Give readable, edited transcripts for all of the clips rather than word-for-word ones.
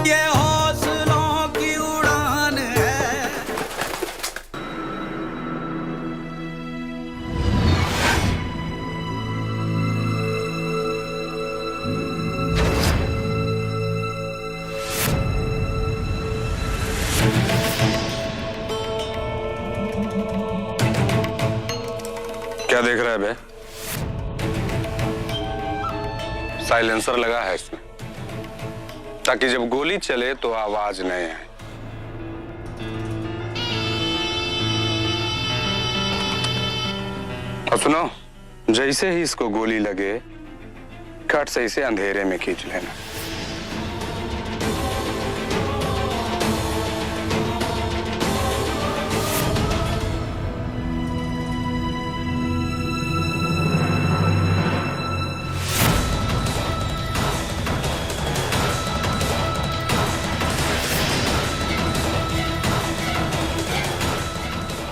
ये हौसलों की उड़ान है। क्या देख रहा है बे? साइलेंसर लगा है इसमें ताकि जब गोली चले तो आवाज नहीं आए। और सुनो, जैसे ही इसको गोली लगे कट से इसे अंधेरे में खींच लेना।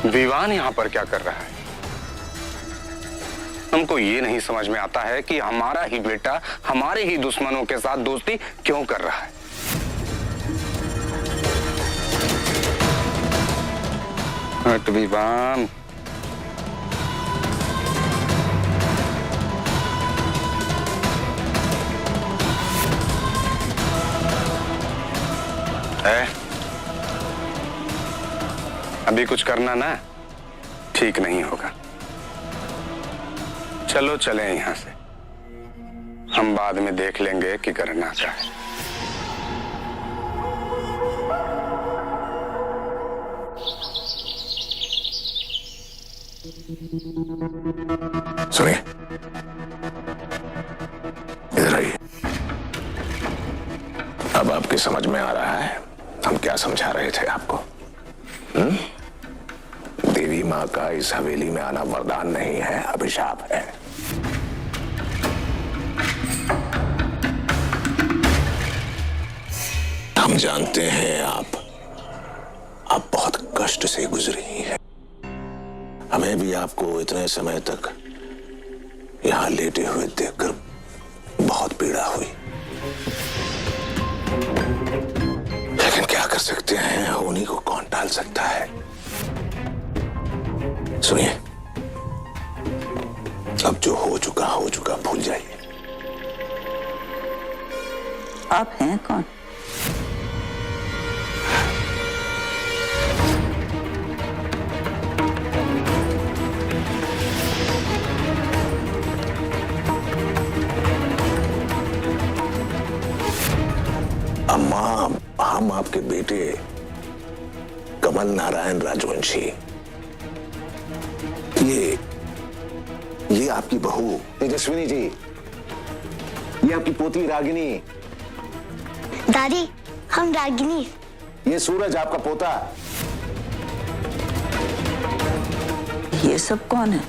विवान यहाँ पर क्या कर रहा है? हमको ये नहीं समझ में आता है कि हमारा ही बेटा हमारे ही दुश्मनों के साथ दोस्ती क्यों कर रहा है। हट विवान। अभी कुछ करना ना ठीक नहीं होगा। चलो चलें यहां से, हम बाद में देख लेंगे कि करना क्या है। सुनिए, इधर आइए। अब आपकी समझ में आ रहा है हम क्या समझा रहे थे आपको? देवी माँ का इस हवेली में आना वरदान नहीं है, अभिशाप है। हम जानते हैं आप बहुत कष्ट से गुजरी हैं। हमें भी आपको इतने समय तक यहां लेटे हुए देखकर बहुत पीड़ा हुई, लेकिन क्या कर सकते हैं, होनी को कौन टाल सकता है। सुनिए, अब जो हो चुका भूल जाइए। आप हैं कौन? अम्मा, हम आपके बेटे कमल नारायण राजवंशी। ये आपकी बहू तेजस्विनी जी, ये आपकी पोती रागिनी। दादी, हम रागिनी। ये सूरज आपका पोता। ये सब कौन है?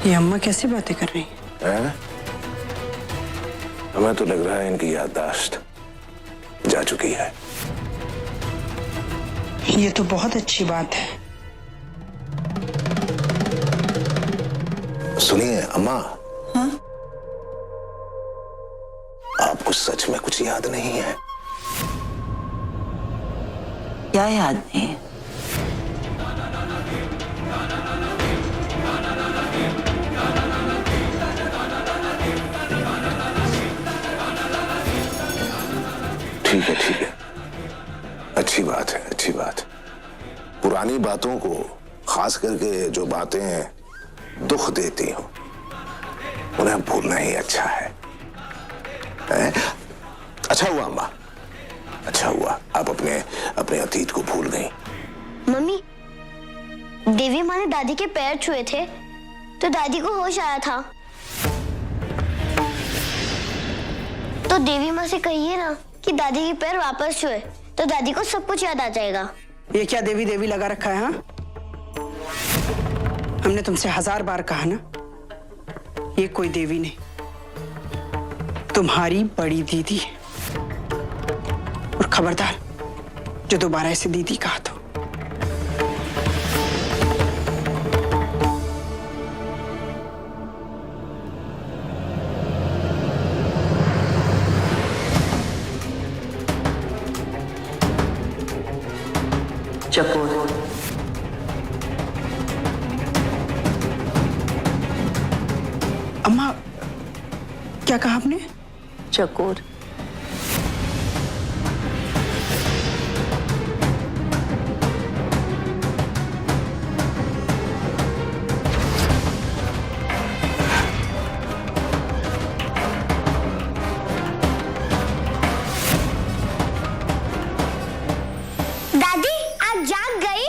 ये अम्मा कैसी बातें कर रही हैं? हमें तो लग रहा है इनकी याददाश्त जा चुकी है। ये तो बहुत अच्छी बात है। सुनिए अम्मा। हाँ? आपको सच में कुछ याद नहीं है? क्या याद नहीं है? ठीक है, अच्छी बात है, अच्छी बात। पुरानी बातों को, खास करके जो बातें दुख देती हो, उन्हें भूलना ही अच्छा है? अच्छा हुआ अम्मा, अच्छा हुआ आप अपने अतीत को भूल गई। मम्मी, देवी माँ ने दादी के पैर छुए थे तो दादी को होश आया था। तो देवी माँ से कहिए ना कि दादी के पैर वापस छुए तो दादी को सब कुछ याद आ जाएगा। ये क्या देवी देवी लगा रखा है? हाँ, हमने तुमसे 1000 बार कहा ना, ये कोई देवी नहीं, तुम्हारी बड़ी दीदी है। और खबरदार जो दोबारा ऐसे दीदी कहा तो। अम्मा, क्या कहा आपने? चकोर। दादी आप जाग गई?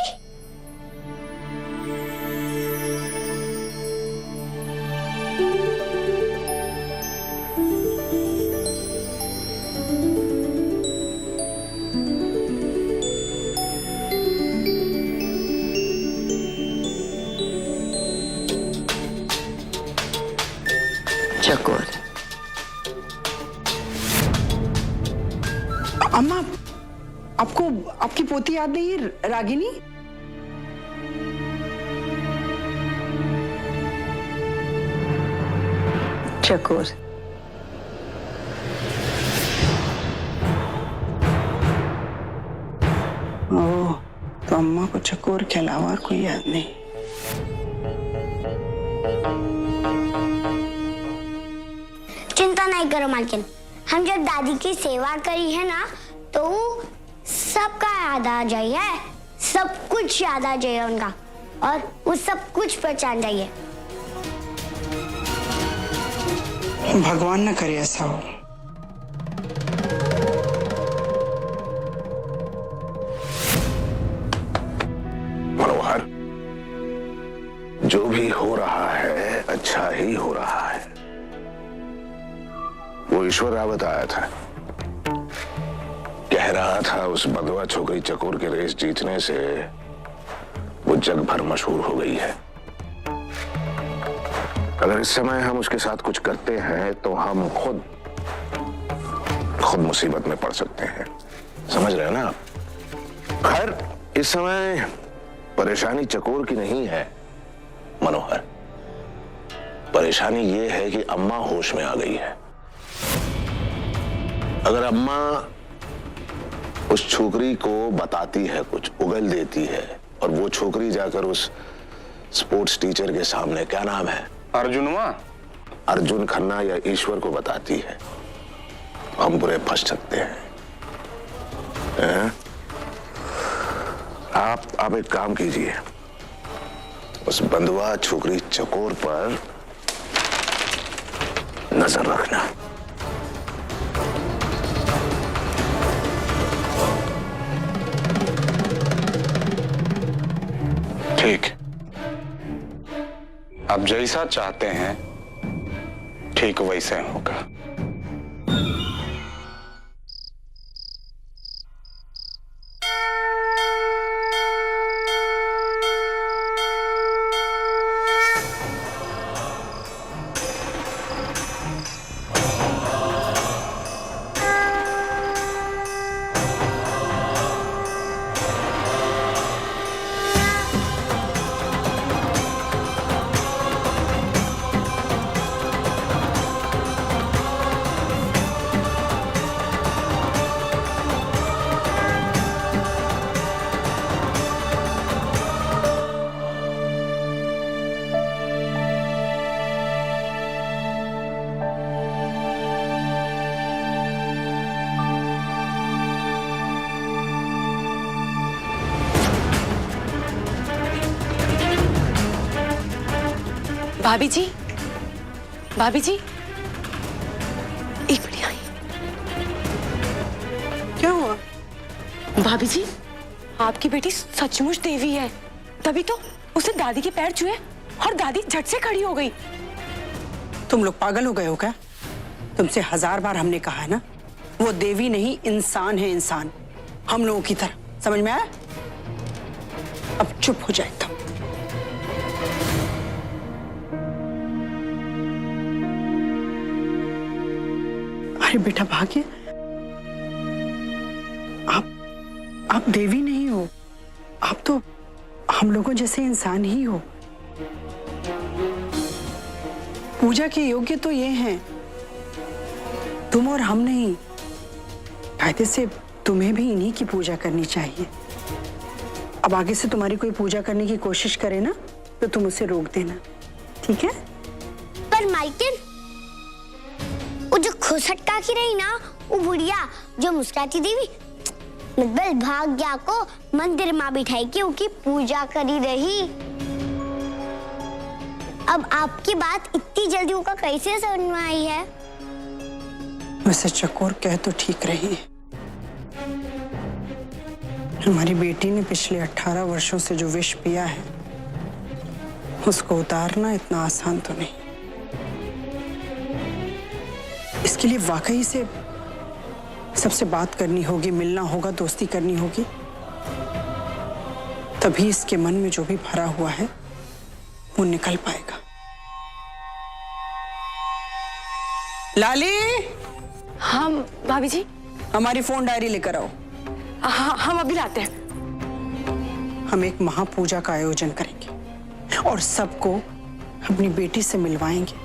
चकोर। अम्मा, आपको आपकी पोती याद नहीं है, रागिनी? चकोर। ओह, तो अम्मा को चकोर के अलावा और कोई याद नहीं। चिंता नहीं करो मालकिन, हम जब दादी की सेवा करी है ना तो सबका याद आ जाइए, सब कुछ याद आ जाइए उनका, और वो सब कुछ पहचान जाइए। भगवान न करे ऐसा हो। मनोहर, जो भी हो रहा है अच्छा ही हो रहा है। वो ईश्वर रावत आया था, कह रहा था उस बंधुआ छोकरी चकोर के रेस जीतने से वो जग भर मशहूर हो गई है। अगर इस समय हम उसके साथ कुछ करते हैं तो हम खुद मुसीबत में पड़ सकते हैं, समझ रहे हैं ना आप? खैर, इस समय परेशानी चकोर की नहीं है मनोहर, परेशानी ये है कि अम्मा होश में आ गई है। अगर अम्मा उस छोकरी को बताती है, कुछ उगल देती है, और वो छोकरी जाकर उस स्पोर्ट्स टीचर के सामने, क्या नाम है, अर्जुनवा, अर्जुन खन्ना या ईश्वर को बताती है, हम बुरे फंस सकते हैं। आप एक काम कीजिए, उस बंधुआ छोकरी चकोर पर नजर रखना। ठीक, आप जैसा चाहते हैं ठीक वैसे होगा। भाभी जी, भाभी जी, एक मिनट आई। क्या हुआ? भाभी जी, आपकी बेटी सचमुच देवी है, तभी तो उसने दादी के पैर छुए और दादी झट से खड़ी हो गई। तुम लोग पागल हो गए हो क्या? तुमसे 1000 बार हमने कहा है ना, वो देवी नहीं इंसान है, इंसान, हम लोगों की तरह। समझ में आया? अब चुप हो जाए तुम। अरे बेटा भाग्य, आप देवी नहीं हो, आप तो हम लोगों जैसे इंसान ही हो। पूजा के योग्य तो ये हैं, तुम और हम नहीं। कायदे से तुम्हें भी इन्हीं की पूजा करनी चाहिए। अब आगे से तुम्हारी कोई पूजा करने की कोशिश करे ना तो तुम उसे रोक देना, ठीक है? पर मालकिन, वो जो खुसटका की रही ना, वो बुढ़िया जो मुस्कुराती देवी, मतलब भाग्या को मंदिर में बिठाई के उनकी पूजा करी रही। अब आपकी बात इतनी जल्दी उनका कैसे समझ में आई है? वैसे चकोर कह तो ठीक रही है। हमारी बेटी ने पिछले 18 वर्षों से जो विष पिया है, उसको उतारना इतना आसान तो नहीं। इसके लिए वाकई से सबसे बात करनी होगी, मिलना होगा, दोस्ती करनी होगी। तभी इसके मन में जो भी भरा हुआ है वो निकल पाएगा। लाली, हाँ भाभी जी। हमारी फोन डायरी लेकर आओ। हाँ, हम अभी लाते हैं। हम एक महापूजा का आयोजन करेंगे और सबको अपनी बेटी से मिलवाएंगे।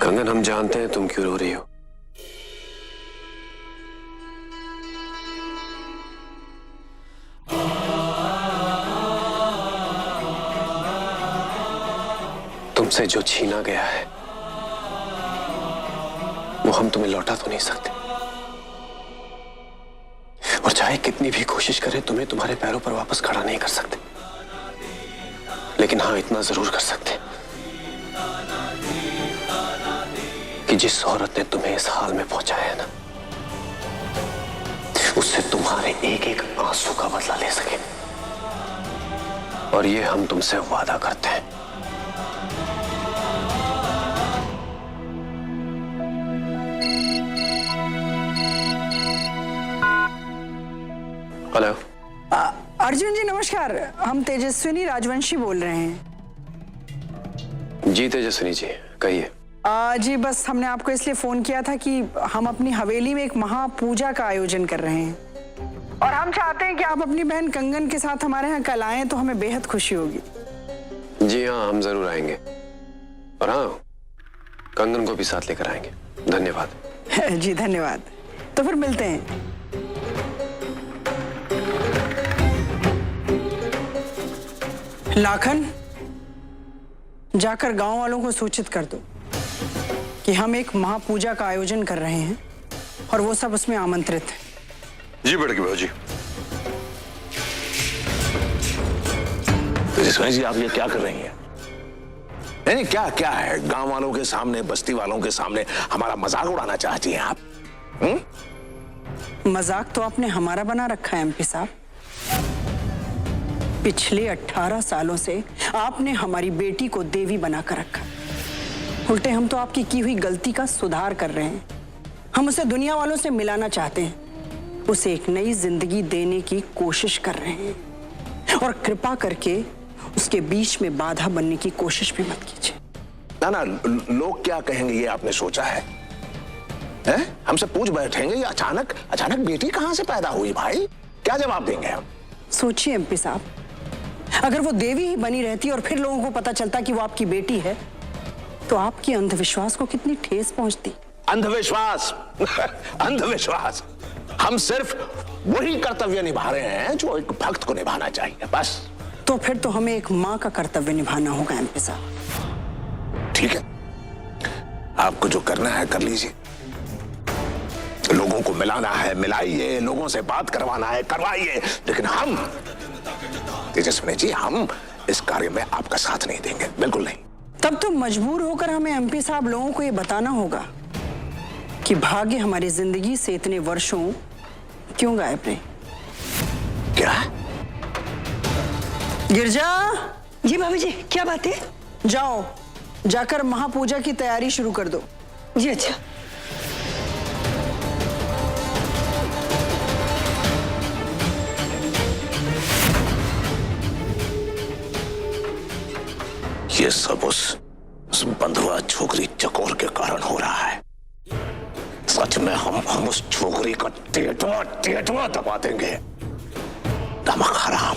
कंगन, हम जानते हैं तुम क्यों रो रही हो। तुमसे जो छीना गया है वो हम तुम्हें लौटा तो नहीं सकते, और चाहे कितनी भी कोशिश करें तुम्हें तुम्हारे पैरों पर वापस खड़ा नहीं कर सकते। लेकिन हाँ, इतना जरूर कर सकते कि जिस औरत ने तुम्हें इस हाल में पहुंचाया है ना, उससे तुम्हारे एक एक आंसू का बदला ले सके। और ये हम तुमसे वादा करते हैं। हेलो अर्जुन जी नमस्कार, हम तेजस्विनी राजवंशी बोल रहे हैं। जी तेजस्विनी जी, कहिए। जी बस हमने आपको इसलिए फोन किया था कि हम अपनी हवेली में एक महापूजा का आयोजन कर रहे हैं और हम चाहते हैं कि आप अपनी बहन कंगन के साथ हमारे यहाँ कल आएं, तो हमें बेहद खुशी होगी। जी हाँ, हम जरूर आएंगे, और हाँ, कंगन को भी साथ लेकर आएंगे। धन्यवाद। जी धन्यवाद। तो फिर मिलते हैं। लाखन, जाकर गांव वालों को सूचित कर दो कि हम एक महापूजा का आयोजन कर रहे हैं और वो सब उसमें आमंत्रित हैं। जी बड़की भाजी। तेजस्विनी जी, आप ये क्या कर रही हैं? नहीं, क्या क्या है? गांव वालों के सामने, बस्ती वालों के सामने हमारा मजाक उड़ाना चाहती हैं आप? मजाक तो आपने हमारा बना रखा है एमपी साहब। पिछले 18 सालों से आपने हमारी बेटी को देवी बनाकर रखा। उल्टे हम तो आपकी की हुई गलती का सुधार कर रहे हैं। हम उसे दुनिया वालों से मिलाना चाहते हैं, उसे एक नई जिंदगी देने की कोशिश कर रहे हैं। और कृपा करके उसके बीच में बाधा बनने की कोशिश भी मत कीजिए। ना ना, लोग क्या कहेंगे ये आपने सोचा है? हमसे पूछ बैठेंगे ये अचानक बेटी कहां से पैदा हुई? भाई क्या जवाब देंगे हम? सोचिए एमपी साहब, अगर वो देवी ही बनी रहती और फिर लोगों को पता चलता कि वो आपकी बेटी है, तो आपकी अंधविश्वास को कितनी ठेस पहुंचती। अंधविश्वास अंधविश्वास, हम सिर्फ वही कर्तव्य निभा रहे हैं जो एक भक्त को निभाना चाहिए, बस। तो फिर तो हमें एक माँ का कर्तव्य निभाना होगा एमपी साहब। ठीक है, आपको जो करना है कर लीजिए। लोगों को मिलाना है मिलाइए, लोगों से बात करवाना है करवाइए, लेकिन हम तेजस्विनी जी, हम इस कार्य में आपका साथ नहीं देंगे, बिल्कुल नहीं। तब तो मजबूर होकर हमें एमपी साहब लोगों को ये बताना होगा कि भाग्य हमारी जिंदगी से इतने वर्षों क्यों गायब रहे। क्या? गिरजा, जी भाभी जी, क्या बात है? जाओ, जाकर महापूजा की तैयारी शुरू कर दो। जी अच्छा। ये सब उस बंधुआ छोकरी चकोर के कारण हो रहा है। सच में हम उस छोकरी का टेटवा दबा देंगे। नमक हराम।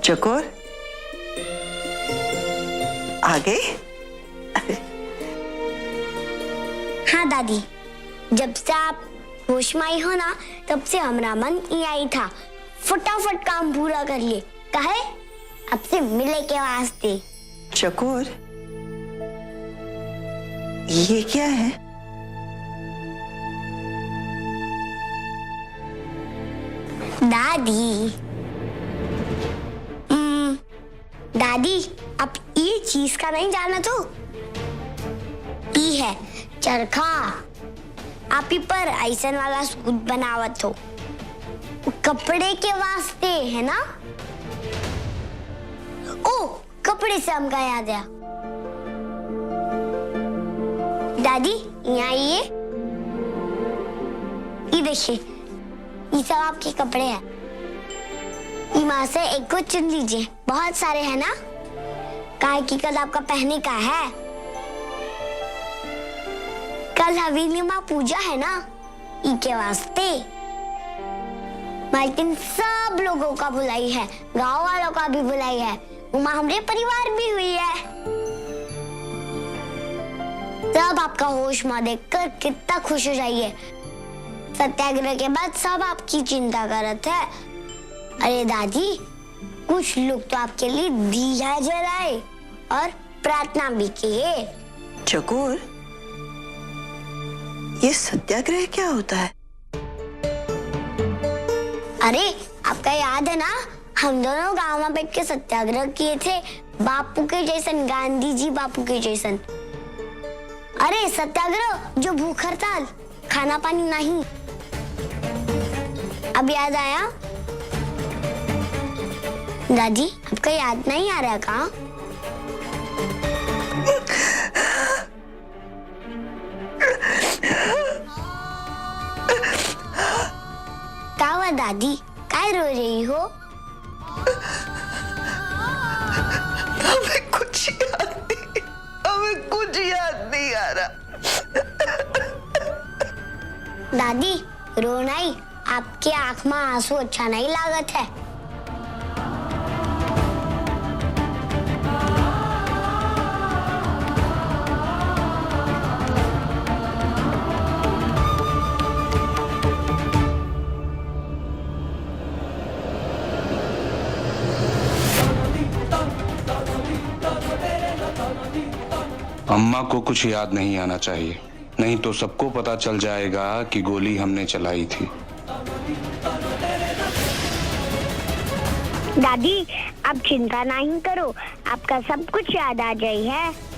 चकोर आ गए? हाँ दादी, जब से आप होश में आई हो ना, तब से हमारा मन यही था, फटाफट काम पूरा कर लिए, कहे आपसे मिले के वास्ते। चकोर, ये क्या है? दादी, दादी, आप ये चीज का नहीं जाना तो? ये है चरखा। आप ही पर ऐसन वाला सूट बनावत हो, कपड़े के वास्ते है ना? ओ, कपड़े से हमका याद आया। दादी, यहाँ ये देखिए, ये सब आपके कपड़े हैं। इमा से एक को चुन लीजिए, बहुत सारे हैं ना, काहे की कल आपका पहने का है। कल हवेली माँ पूजा है ना, इके वास्ते मालकिन सब लोगों का बुलाई है, गांव वालों का भी बुलाई है, उमा हमारे परिवार भी हुई है। सब आपका होश में देखकर कितना खुश हो जाइए। सत्याग्रह के बाद सब आपकी चिंता करत है। अरे दादी, कुछ लोग तो आपके लिए दिया जलाए और प्रार्थना भी किए। चकोर, ये सत्याग्रह क्या होता है? अरे, आपका याद है ना, हम दोनों गांव में बैठ के सत्याग्रह किए थे, बापू के जैसन, गांधी जी बापू के जैसन। अरे सत्याग्रह जो भूख हड़ताल, खाना पानी नहीं। अब याद आया? दादी, आपका याद नहीं आ रहा का? क्या हुआ दादी, काय रो रही हो? हमें कुछ याद नहीं आ रहा। दादी, रोना ही, आपके आंख में आंसू अच्छा नहीं लागत है। अम्मा को कुछ याद नहीं आना चाहिए, नहीं तो सबको पता चल जाएगा कि गोली हमने चलाई थी। दादी, आप चिंता नहीं करो, आपका सब कुछ याद आ जाए है।